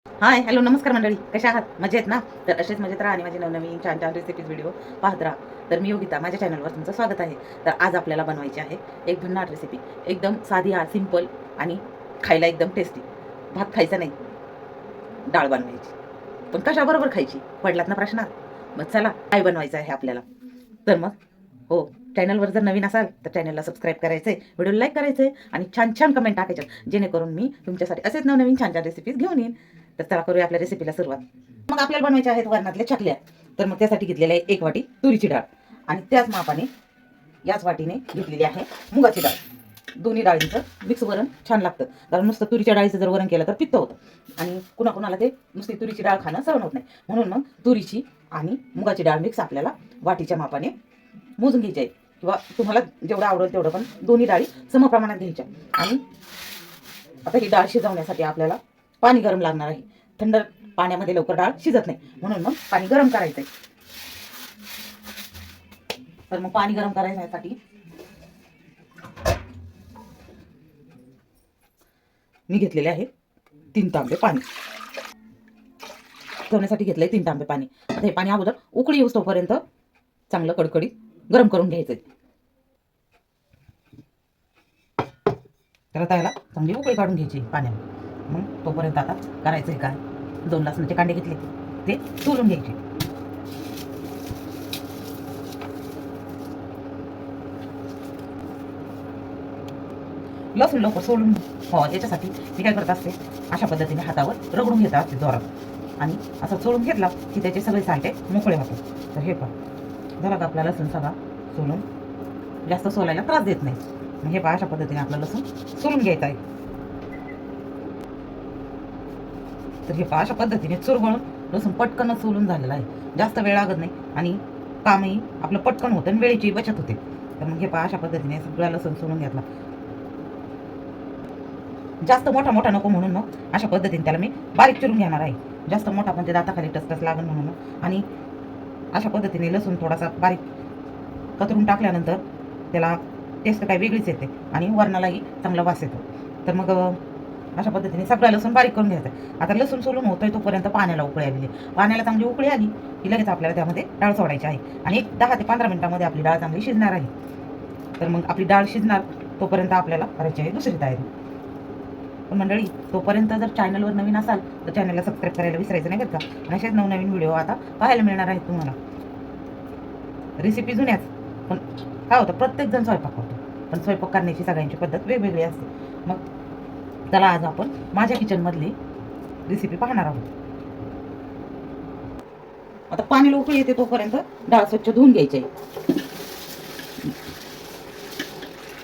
हाय, hello, नमस्कार मंडळी. कशा आहात? मजेत ना? तर असेच मजेत राहा आणि माझे नवनवीन छान छान रेसिपीज व्हिडिओ पाहत राहा. तर मी योगिता, माझ्या चॅनलवर तुमचं स्वागत आहे. तर आज आपल्याला बनवायची आहे एक भन्नाट रेसिपी. एकदम साधी, सिंपल आणि खायला एकदम टेस्टी. भात खायचा नाही, डाळ बनवायची. पण कशाबरोबर खायची? पडलात ना प्रश्न? मग चला, काय बनवायचं आहे आपल्याला? तर मग हो, चॅनलवर जर नवीन असाल तर चॅनलला सबस्क्राईब करायचंय, व्हिडिओ लाईक करायचंय आणि छान छान कमेंट टाकायच्यात, जेणेकरून मी तुमच्यासाठी असेच नवनवीन छान छान रेसिपीज घेऊन येईन. तर चला, करूया आपल्या रेसिपीला सुरुवात. मग आपल्याला बनवायच्या आहेत वरणातल्या चकल्या. तर मग त्यासाठी घेतलेलं आहे 1 वाटी तुरीची डाळ आणि त्याच मापाने याच वाटीने घेतलेली आहे मुगाची डाळ. दोन्ही डाळींचं मिक्स वरण छान लागतं, कारण नुसतं तुरीच्या डाळीचं जर वरण केलं तर पित्त होतं आणि कुणाकुणाला ते नुसती तुरीची डाळ खाणं सहन होत नाही. म्हणून मग तुरीची आणि मुगाची डाळ मिक्स आपल्याला वाटीच्या मापाने मोजून घ्यायची आहे, किंवा तुम्हाला जेवढं आवडेल तेवढं, पण दोन्ही डाळी समप्रमाणात घ्यायच्या. आणि आता ही डाळ शिजवण्यासाठी आपल्याला पाणी गरम लागणार आहे. थंड पाण्यामध्ये लवकर डाळ शिजत नाही, म्हणून मग पाणी गरम करायचंय. तर मग पाणी गरम करण्यासाठी मी घेतलेले आहे 3 तांबे पाणी. ठेवण्यासाठी घेतलंय 3 तांबे पाणी. आता हे पाणी अगोदर उकळी येऊस तोपर्यंत चांगलं कडकडीत गरम करून घ्यायचंय. त्याला त्याला चांगली उकळी काढून घ्यायची पाण्यात. मग तोपर्यंत आता करायचंय काय, 2 लसणाचे कांडे घेतले, ते सोलून घ्यायचे. लसूण लवकर सोडून हो याच्यासाठी मी काय करत असते, अशा पद्धतीने हातावर रगडून घेत असते जोरात, आणि असं चोळून घेतला की त्याचे सगळे सालटे मोकळे होतात. तर हे पहा, झाला का आपला लसूण सगळा सोलून, जास्त सोलायला त्रास देत नाही. मग हे पहा, अशा पद्धतीने आपला लसूण सोलून घ्यायचा आहे. तर हे पहा, अशा पद्धतीने चुरगळून लसूण पटकन सोलून झालेला आहे. जास्त वेळ लागत नाही आणि कामही आपलं पटकन होतं आणि वेळेची बचत होते. तर मग हे पहा, अशा पद्धतीने सगळा लसूण सोलून घेतला. जास्त मोठा मोठा नको म्हणून मग अशा पद्धतीने त्याला मी बारीक चिरून घेणार आहे. जास्त मोठा म्हणजे दाताखाली टसटस लागेल म्हणून. आणि अशा पद्धतीने लसूण थोडासा बारीक कतरून टाकल्यानंतर त्याला टेस्ट काय वेगळीच येते आणि वरणालाही चांगला वास येतो. तर मग अशा पद्धतीने सगळं लसूण बारीक करून घ्यायचं. आता लसूण सोलून होतोय तोपर्यंत पाण्याला उकळी आलेली. पाण्याला चांगली उकळी आली की लगेच आपल्याला त्यामध्ये डाळ सोडायची आहे आणि एक 10 ते 15 मिनिटांमध्ये आपली डाळ चांगली शिजणार आहे. तर मग आपली डाळ शिजणार तोपर्यंत आपल्याला करायची आहे दुसरी तयारी. पण मंडळी, तोपर्यंत जर चॅनलवर नवीन असाल तर चॅनलला सबस्क्राईब करायला विसरायचं नाही बरं का. आणि असेच नवनवीन व्हिडिओ आता पाहायला मिळणार आहेत तुम्हाला. रेसिपी जुन्याच, पण काय होतं, प्रत्येकजण स्वयंपाक करतो, पण स्वयंपाक करण्याची सगळ्यांची पद्धत वेगवेगळी असते. मग त्याला आज आपण माझ्या किचनमधली रेसिपी पाहणार आहोत. आता पाण्याला उकळी येते तोपर्यंत डाळ स्वच्छ धुवून घ्यायची आहे.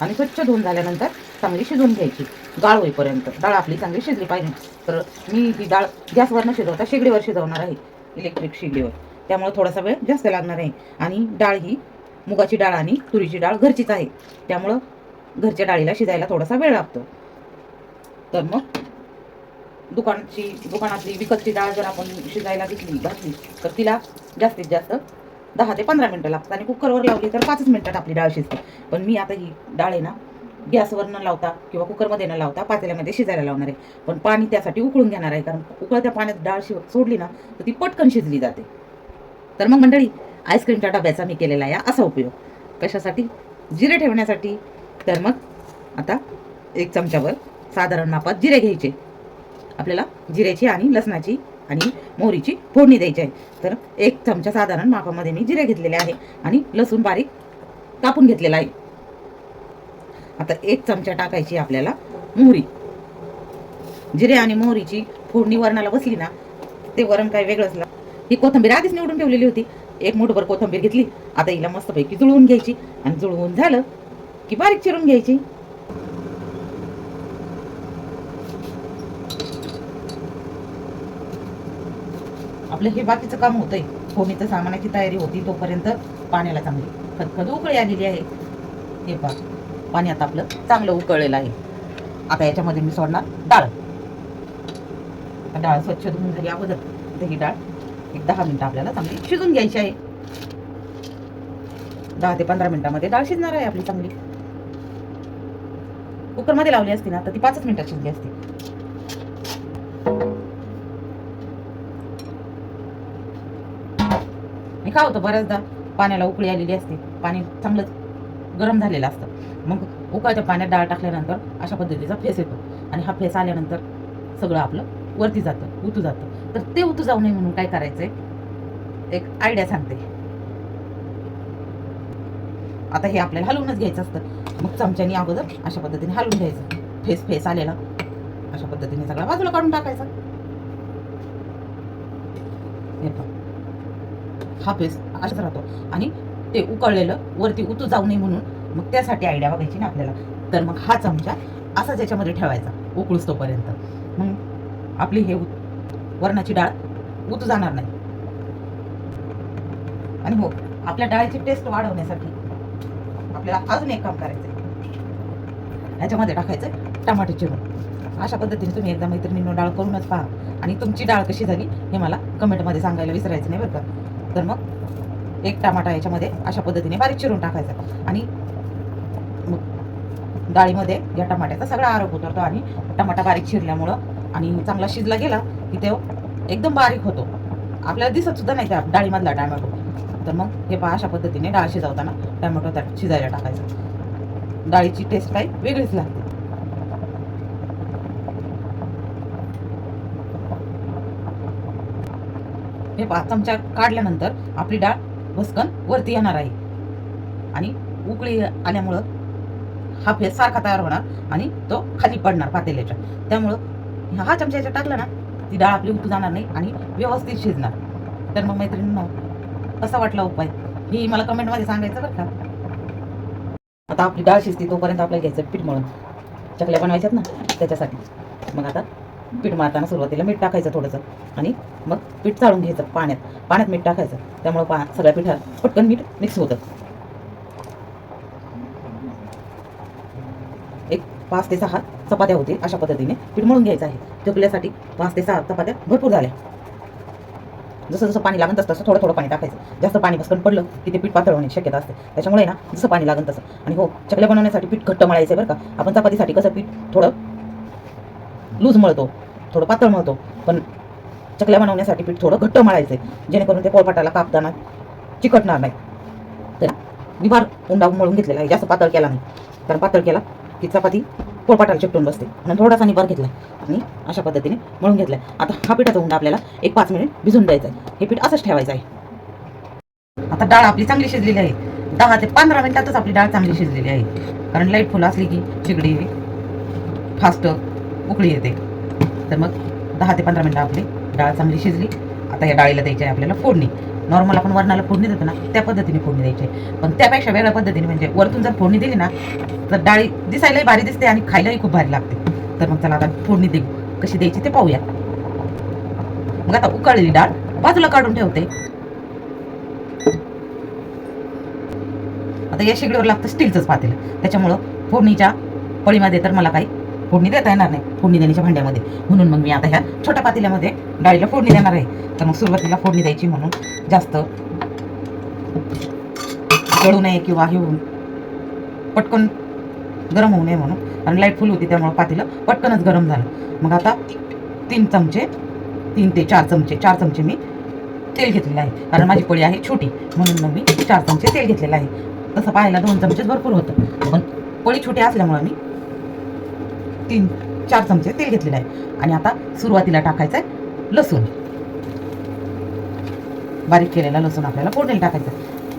आणि स्वच्छ धुवून झाल्यानंतर चांगली शिजवून घ्यायची. डाळ होईपर्यंत डाळ आपली चांगली शिजली पाहिजे. तर मी ही डाळ गॅसवर न शिजवता शेगडीवर शिजवणार आहे, इलेक्ट्रिक शेगडीवर. त्यामुळे थोडासा वेळ जास्त लागणार आहे. आणि डाळ ही मुगाची डाळ आणि तुरीची डाळ घरचीच आहे, त्यामुळं घरच्या डाळीला शिजायला थोडासा वेळ लागतो. तर मग दुकानातली विकतची डाळ जर आपण शिजायला घातली तर तिला जास्तीत जास्त 10 ते 15 मिनिटं लागतात, आणि कुकरवर लावली तर 5 मिनिटात आपली डाळ शिजते. पण मी आता ही डाळ आहे ना, गॅसवर न लावता किंवा कुकरमध्ये न लावता पातेल्यामध्ये शिजायला लावणार आहे. पण पाणी त्यासाठी उकळून घेणार आहे, कारण उकळत्या पाण्यात डाळ सोडली ना तर ती पटकन शिजली जाते. तर मग मंडळी, आईस्क्रीमच्या डब्याचा मी केलेला आहे असा उपयोग. कशासाठी? जिरे ठेवण्यासाठी. तर मग आता 1 चमच्यावर साधारण मापात जिरे घ्यायचे. आपल्याला जिऱ्याची आणि लसणाची आणि मोहरीची फोडणी द्यायची आहे. तर 1 चमचा साधारण मापामध्ये मी जिरे घेतलेले आहे आणि लसूण बारीक कापून घेतलेला आहे. आता 1 चमचा टाकायची आपल्याला मोहरी. जिरे आणि मोहरीची फोडणी वरणाला बसली ना, ते वरण काय वेगळंच लागतं. ही कोथिंबीर आधीच निवडून ठेवलेली होती. 1 मूठभर कोथिंबीर घेतली. आता हिला मस्तपैकी जुळवून घ्यायची, आणि जुळवून झालं की बारीक चिरून घ्यायची. आपलं हे बाकीचं काम होतंय. फोडणीचं सामानाची तयारी होती तोपर्यंत पाण्याला चांगली खदखद उकळी आलेली आहे. हे पहा, पाणी आता आपलं चांगलं उकळलेलं आहे. आता याच्यामध्ये मी सोडणार डाळ. डाळ स्वच्छ धुवून झाली अगोदर. तर ही डाळ एक 10 मिनिटं आपल्याला चांगली शिजून घ्यायची आहे. 10 ते 15 मिनिटांमध्ये डाळ शिजणार आहे आपली चांगली. कुकरमध्ये लावली असती ना तर ती 5 मिनिटात शिजली असती. हे काय होतं, बऱ्याचदा पाण्याला उकळी आलेली असते, पाणी चांगलंच गरम झालेलं असतं. मग उकळत्या पाण्यात डाळ टाकल्यानंतर अशा पद्धतीचा फेस येतो आणि हा फेस आल्यानंतर सगळं आपलं वरती जातं, उतू जातं. तर ते उतू जाऊ नये म्हणून काय करायचंय, एक आयडिया सांगते. आता हे आपल्याला हलवूनच घ्यायचं असतं. मग चमच्यानी अगोदर अशा पद्धतीने हलवून घ्यायचं. फेस आलेला अशा पद्धतीने सगळा बाजूला काढून टाकायचा. हे पहा, हा फेस असाच राहतो आणि ते उकळलेलं वरती उतू जाऊ नये म्हणून मग त्यासाठी आयडिया बघायची ना आपल्याला. तर मग हा चमचा असाच याच्यामध्ये ठेवायचा उकळूस तोपर्यंत. मग आपली हे वरणाची डाळ उतू जाणार नाही. आणि हो, आपल्या डाळीची टेस्ट वाढवण्यासाठी आपल्याला अजून एक काम करायचं आहे. ह्याच्यामध्ये टाकायचं टमाटे चिरून. अशा पद्धतीने तुम्ही एकदा मैत्रिणींनो डाळ करूनच पहा आणि तुमची डाळ कशी झाली हे मला कमेंटमध्ये सांगायला विसरायचं नाही बरं का. तर मग एक टमाटा याच्यामध्ये अशा पद्धतीने बारीक चिरून टाकायचा आणि मग डाळीमध्ये या टमाट्याचा सगळा आरोप उतरतो आणि टमाटा बारीक चिरल्यामुळं आणि चांगला शिजला गेला की ते एकदम बारीक होतो, आपल्याला दिसत सुद्धा नाही त्या डाळीमधला टमॅटो. तर मग हे पहा, अशा पद्धतीने डाळ शिजवताना टमॅटो त्यात शिजायला टाकायचं. डाळीची टेस्ट काही वेगळीच लागते. हे पहा, चमचा काढल्यानंतर आपली डाळ भस्कन वरती येणार आहे आणि उकळी आल्यामुळं हा फेस सारखा तयार होणार आणि तो खाली पडणार पातेल्याच्या. त्यामुळं हा चमचा याच्यात टाकला ना, ती डाळ आपली उतू जाणार नाही आणि व्यवस्थित शिजणार. तर मग मैत्रिणींनो, कसा वाटला उपाय ही मला कमेंटमध्ये सांगायचं बरं का. आता आपली डाळ शिजते तोपर्यंत आपल्याला घ्यायचं पीठ मळून. चकल्या बनवायच्यात ना त्याच्यासाठी. मग आता पीठ मळताना सुरुवातीला मीठ टाकायचं थोडंसं आणि मग पीठ चाळून घ्यायचं पाण्यात मीठ टाकायचं. त्यामुळं सगळ्या पिठात पटकन मीठ मिक्स होतं. एक 5 ते 6 चपात्या होतील अशा पद्धतीने पीठ मळून घ्यायचं आहे. चकल्यासाठी 5 ते 6 चपात्या भरपूर झाल्या. जसं जसं पाणी लागत तसं थोडं थोडं पाणी टाकायचं. जास्त पाणी बसकन पडलं की ते पीठ पातळ होण्याची शक्यता असते. त्याच्यामुळे ना जसं पाणी लागत तसं. आणि हो, चकल्या बनवण्यासाठी पीठ घट्ट मळायचं बरं का. आपण चपातीसाठी कसं पीठ थोडं लूज मळतो, थोडं पातळ मळतो, पण चकल्या बनवण्यासाठी पीठ थोडं घट्ट मळायचं जेणेकरून ते पोळपाटाला कापताना चिकटणार नाही. तर विभार उंडा मळून घेतलेला आहे, जास्त पातळ केला नाही, कारण पातळ केला की चपाती पोळपाटाला चिकटून बसते. म्हणून थोडासा निभार घेतला आणि अशा पद्धतीने मळून घेतलाय. आता हा पिठाचा उंडा आपल्याला एक 5 मिनिट भिजून द्यायचा आहे. हे पीठ असंच ठेवायचं आहे. आता डाळ आपली चांगली शिजलेली आहे. 10 ते 15 मिनिटातच आपली डाळ चांगली शिजलेली आहे, कारण लाईट फुल असली की शेगडी फास्ट उकळी येते. तर मग 10 ते 15 मिनिटं आपली डाळ चांगली शिजली. आता या डाळीला द्यायची आहे आपल्याला फोडणी. नॉर्मल आपण वरणाला फोडणी देतो ना त्या पद्धतीने फोडणी द्यायची, पण त्यापेक्षा वेगळ्या पद्धतीने. म्हणजे वरतून जर फोडणी दिली ना तर डाळी दिसायलाही भारी दिसते आणि खायलाही खूप भारी लागते. तर मग चला आता फोडणी देऊ कशी द्यायची ते पाहूया. मग आता उकळलेली डाळ बाजूला काढून ठेवते. आता या शेगडीवर लागतं स्टीलचंच पातेलं, त्याच्यामुळं फोडणीच्या पळीमध्ये तर मला काही फोडणी देता येणार नाही, फोडणी देण्याच्या भांड्यामध्ये. म्हणून मग मी आता ह्या छोट्या पातेल्यामध्ये डाळीला फोडणी देणार आहे. तर मग सुरुवातीला फोडणी द्यायची म्हणून जास्त जळू नये किंवा हे होऊन पटकन गरम होऊ नये म्हणून, कारण लाईट फुल होती त्यामुळे पातेलं पटकनच गरम झालं. मग आता 3 ते 4 चमचे मी तेल घेतलेलं आहे, कारण माझी पोळी आहे छोटी म्हणून मग मी 4 चमचे तेल घेतलेलं आहे. तसं पाहायला 2 चमचेच भरपूर होतं, पण पोळी छोटी असल्यामुळे मी 3-4 चमचे तेल घेतलेलं आहे. आणि आता सुरुवातीला टाकायचं आहे लसूण. बारीक केलेला लसूण आपल्याला फोडणीला टाकायचा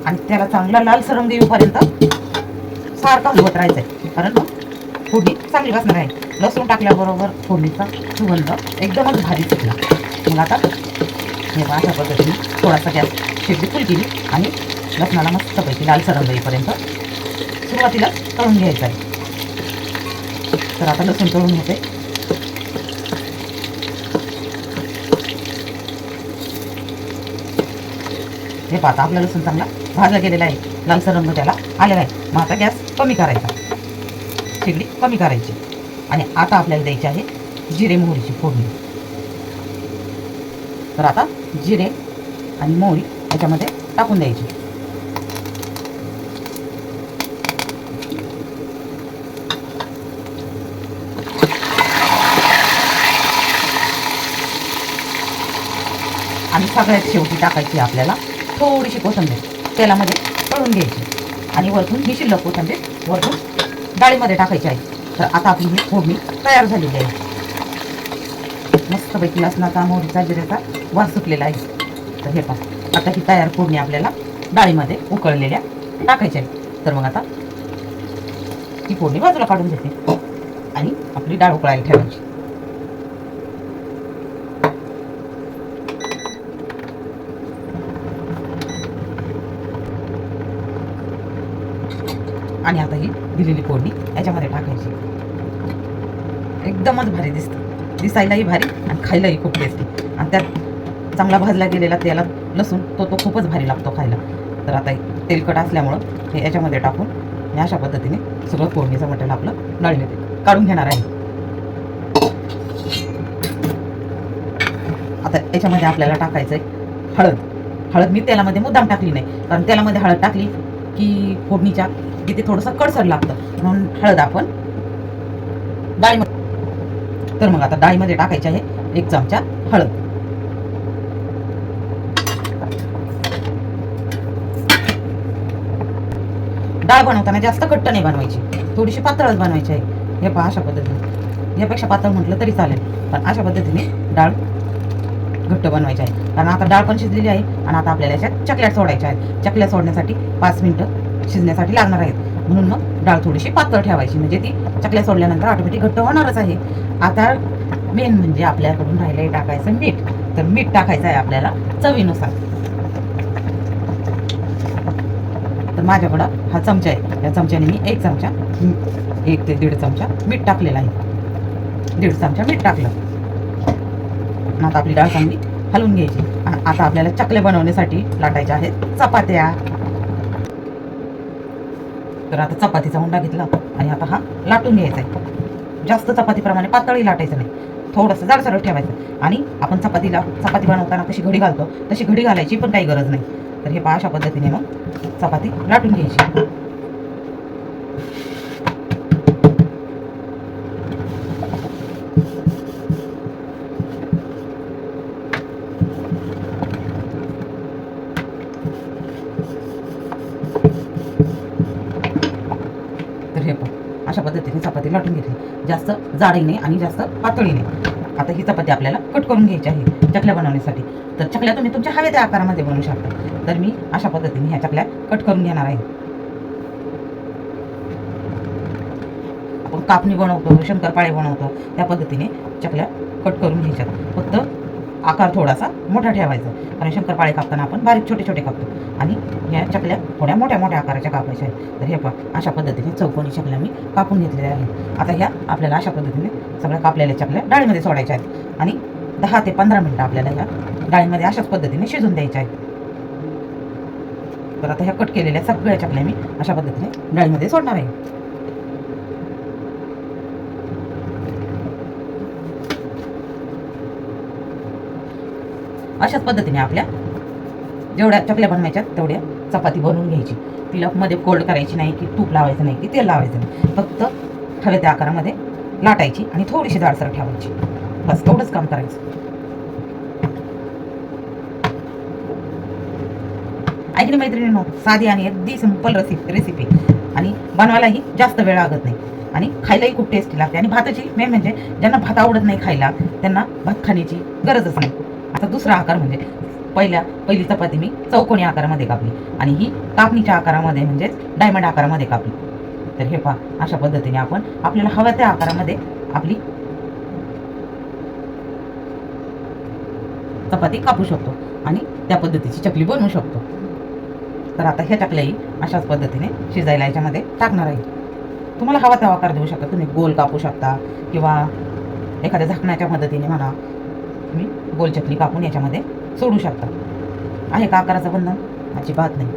आणि त्याला चांगला लालसर रंग येऊपर्यंत सारखं हलवत राहायचं आहे, कारण मग फोडणी चांगली बसणार आहे. लसूण टाकल्याबरोबर फोडणीचा सुगंध एकदमच भारी सुटला. मग आता हे अशा पद्धतीने थोडासा गॅस शेगडी फुल केली आणि लसणाला मस्तपैकी लालसर रंग येईपर्यंत सुरुवातीला तळून घ्यायचं आहे. तर आता लसूण तळून होते. हे पाहता आपला लसूण चांगला भाजला गेलेला आहे, लालसर रंग त्याला आलेला आहे. मग आता गॅस कमी करायचा, शेगडी कमी करायची आणि आता आपल्याला द्यायची आहे जिरे मोहरीची फोडणी. तर आता जिरे आणि मोहरी याच्यामध्ये टाकून द्यायची. आणि सगळ्यात शेवटी टाकायची आपल्याला थोडीशी कोथिंबीर तेलामध्ये तळून घ्यायची आणि वरतून ही शिल्लक कोथिंबीर वरतून डाळीमध्ये टाकायची आहे. तर आता आपली ही फोडणी तयार झालेली आहे. मस्तपैकी लसणाचा मोहरीचा जिऱ्याचा वास सुटलेला आहे. तर हे पहा आता ही तयार फोडणी आपल्याला डाळीमध्ये उकळलेल्या टाकायची आहे. तर मग आता ही फोडणी बाजूला काढून घेते आणि आपली डाळ उकळायला ठेवायची. आणि आता ही दिलेली फोडणी याच्यामध्ये टाकायची. एकदमच भारी दिसतं, दिसायलाही भारी आणि खायलाही खूप टेस्टी. आणि त्यात चांगला भाजला गेलेला तेलात लसूण तो खूपच भारी लागतो खायला. तर आता तेलकट असल्यामुळं हे याच्यामध्ये टाकून मी अशा पद्धतीने सगळं फोडणीचं मटेरियल आपलं डाळीमध्ये काढून घेणार आहे. आता याच्यामध्ये आपल्याला टाकायचं आहे हळद. हळद मी तेलामध्ये मुद्दाम टाकली नाही, कारण तेलामध्ये हळद टाकली की फोडणीच्या तिथे थोडंसं कडसर लागतं, म्हणून हळद आपण डाळीमध्ये. तर मग आता डाळीमध्ये टाकायची आहे 1 चमचा हळद. डाळ बनवताना जास्त घट्ट नाही बनवायची, थोडीशी पातळच बनवायची आहे. हे पहा अशा पद्धतीने, यापेक्षा पातळ म्हटलं तरी चालेल, पण अशा पद्धतीने डाळ घट्ट बनवायची आहे. कारण आता डाळ पण शिजलेली आहे आणि आता आपल्याला याच्यात चकल्या सोडायच्या आहेत. चकल्या सोडण्यासाठी 5 मिनिटं शिजण्यासाठी लागणार आहेत, म्हणून मग डाळ थोडीशी पातळ ठेवायची, म्हणजे ती चकल्या सोडल्यानंतर ऑटोमॅटिक घट्ट होणारच आहे. आता मेन म्हणजे आपल्याकडून राहिलंय टाकायचं मीठ. तर मीठ टाकायचं आहे आपल्याला चवीनुसार. तर माझ्याकडं हा चमचा आहे, या चमच्याने मी 1 चमचा 1 ते 1.5 चमचा मीठ टाकलेलं आहे. 1.5 चमचा मीठ टाकलं. आता आपली डाळ चांगली हलवून घ्यायची. आणि आता आपल्याला चकल्या बनवण्यासाठी लाटायच्या आहेत चपात्या. तर आता चपातीचा उंडा घेतला आणि आता हा लाटून घ्यायचा आहे. जास्त चपातीप्रमाणे पातळी लाटायचं नाही, थोडंसं जाडसर ठेवायचं. आणि आपण चपाती बनवताना कशी घडी घालतो तशी घडी घालायची पण काही गरज नाही. तर हे पहा अशा पद्धतीने मग चपाती लाटून घ्यायची. तर हे पहा अशा पद्धतीने चपाती लाटून घेतली, जास्त जाडही नाही आणि जास्त पातळी नाही. आता ही चपाती आपल्याला कट करून घ्यायची आहे चकल्या बनवण्यासाठी. तर चकल्या तुम्ही तुमच्या हव्या त्या आकारामध्ये बनवू शकता. तर मी अशा पद्धतीने ह्या चकल्या कट करून घेणार आहे. आपण कापणी बनवतो, शंकरपाळे बनवतो, त्या पद्धतीने चकल्या कट करून घ्यायच्यात. फक्त आकार थोडासा मोठा ठेवायचा, कारण शंकरपाळे कापताना आपण बारीक छोटे छोटे कापतो आणि ह्या चकल्या थोड्या मोठ्या मोठ्या आकाराच्या कापायच्या आहेत. तर हे पहा अशा पद्धतीने चौकोनी चकल्या मी कापून घेतलेल्या आहेत. आता ह्या आपल्याला अशा पद्धतीने सगळ्या कापलेल्या चकल्या डाळीमध्ये सोडायच्या आहेत आणि 10 ते 15 मिनिटं आपल्याला ह्या डाळीमध्ये अशाच पद्धतीने शिजून द्यायच्या आहेत. तर आता ह्या कट केलेल्या सगळ्या चकल्या मी अशा पद्धतीने डाळीमध्ये सोडणार आहे. अशाच पद्धतीने आपल्या जेवढ्या चकल्या बनवायच्या तेवढ्या चपाती बनवून घ्यायची. तिला मध्ये कोल्ड करायची नाही, की तूप लावायचं नाही, की तेल लावायचं नाही. फक्त हव्या त्या आकारामध्ये लाटायची आणि थोडीशी जाडसर ठेवायची. बस एवढंच काम करायचं. ऐकली मैत्रिणींनो, साधी आणि अगदी सिंपल रेसिपी आणि बनवायलाही जास्त वेळ लागत नाही आणि खायलाही खूप टेस्टी लागते. आणि भाताची मेन म्हणजे ज्यांना भात आवडत नाही खायला त्यांना भात खाण्याची गरजच नाही. आता दुसरा आकार म्हणजे पहिली चपाती मी चौकोनी आकारामध्ये कापली आणि ही कापणीच्या आकारामध्ये म्हणजे डायमंड आकारामध्ये कापली. तर हे पहा अशा पद्धतीने आपण आपल्याला हव्या त्या आकारामध्ये आपली चपाती कापू शकतो आणि त्या पद्धतीची चकली बनवू शकतो. तर आता ह्या चकल्याही अशाच पद्धतीने शिजायला याच्यामध्ये टाकणार आहे. तुम्हाला हवा त्या आकार देऊ शकता, तुम्ही गोल कापू शकता किंवा एखाद्या झाकण्याच्या मदतीने म्हणा तुम्ही गोल चकली कापून याच्यामध्ये सोडू शकता. आहे का आकाराचं बंधन? अजिबात नाही.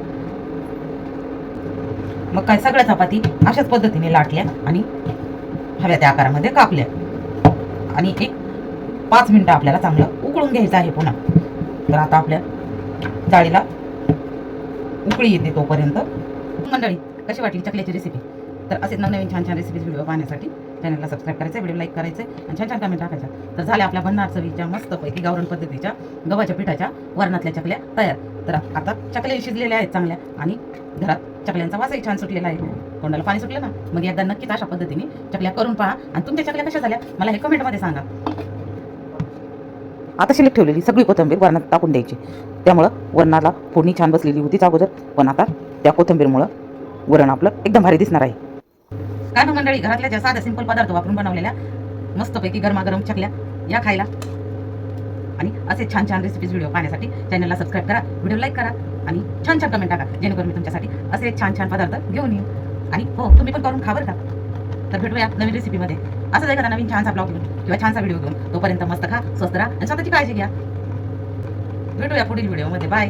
मग काय सगळ्या चपाती अशाच पद्धतीने लाटल्या आणि हव्या त्या आकारामध्ये कापल्या आणि एक 5 मिनिटं आपल्याला चांगलं उकळून घ्यायचं आहे पुन्हा. तर आता आपल्या जाळीला उकळी येते तोपर्यंत. मंडळी कशी वाटली चकल्याची रेसिपी? तर असेच नवनवीन छान छान रेसिपीज व्हिडिओ पाहण्यासाठी चॅनलला सबस्क्राईब करायचं, व्हिडिओ लाईक करायचे आणि छान छान कमेंट टाकायच्या. तर झाल्या आपल्या भन्नाट चवीच्या मस्तपैकी गावरान पद्धतीच्या गव्हाच्या पिठाच्या वरणातल्या चकल्या तयार. तर आता चकल्या शिजलेल्या आहेत चांगल्या आणि घरात चकल्यांचा वासही छान सुटलेला आहे. तोंडाला पाणी सुटलं ना, मग एकदा नक्कीच अशा पद्धतीने चकल्या करून पहा आणि तुमच्या चकल्या कशा झाल्या मला हे कमेंटमध्ये सांगा. आता शिल्लक ठेवलेली सगळी कोथिंबीर वरणात टाकून द्यायची. त्यामुळं वरणाला फोडणी छान बसलेली होतीच अगोदर, पण आता त्या कोथिंबीरमुळं वरण आपलं एकदम भारी दिसणार आहे. काय मंडळी, घरातल्या ज्या साध्या सिंपल पदार्थ वापरून बनवलेल्या मस्तपैकी गरमागरम चकल्या या खायला. आणि असे छान छान रेसिपीज व्हिडिओ पाहण्यासाठी चॅनलला सबस्क्राईब करा, व्हिडिओ लाईक करा आणि छान छान कमेंट टाका, जेणेकरून मी तुमच्यासाठी असे छान छान पदार्थ घेऊन येईन. आणि हो, तुम्ही पण करून खा बरं का. तर भेटूया नवीन रेसिपीमध्ये. असं एखादा नवीन छानसा ब्लॉग घेऊन किंवा छानसा व्हिडिओ घेऊन. तोपर्यंत मस्त खा, स्वस्त राहा आणि स्वतःची काळजी घ्या. भेटूया पुढील व्हिडिओमध्ये. बाय.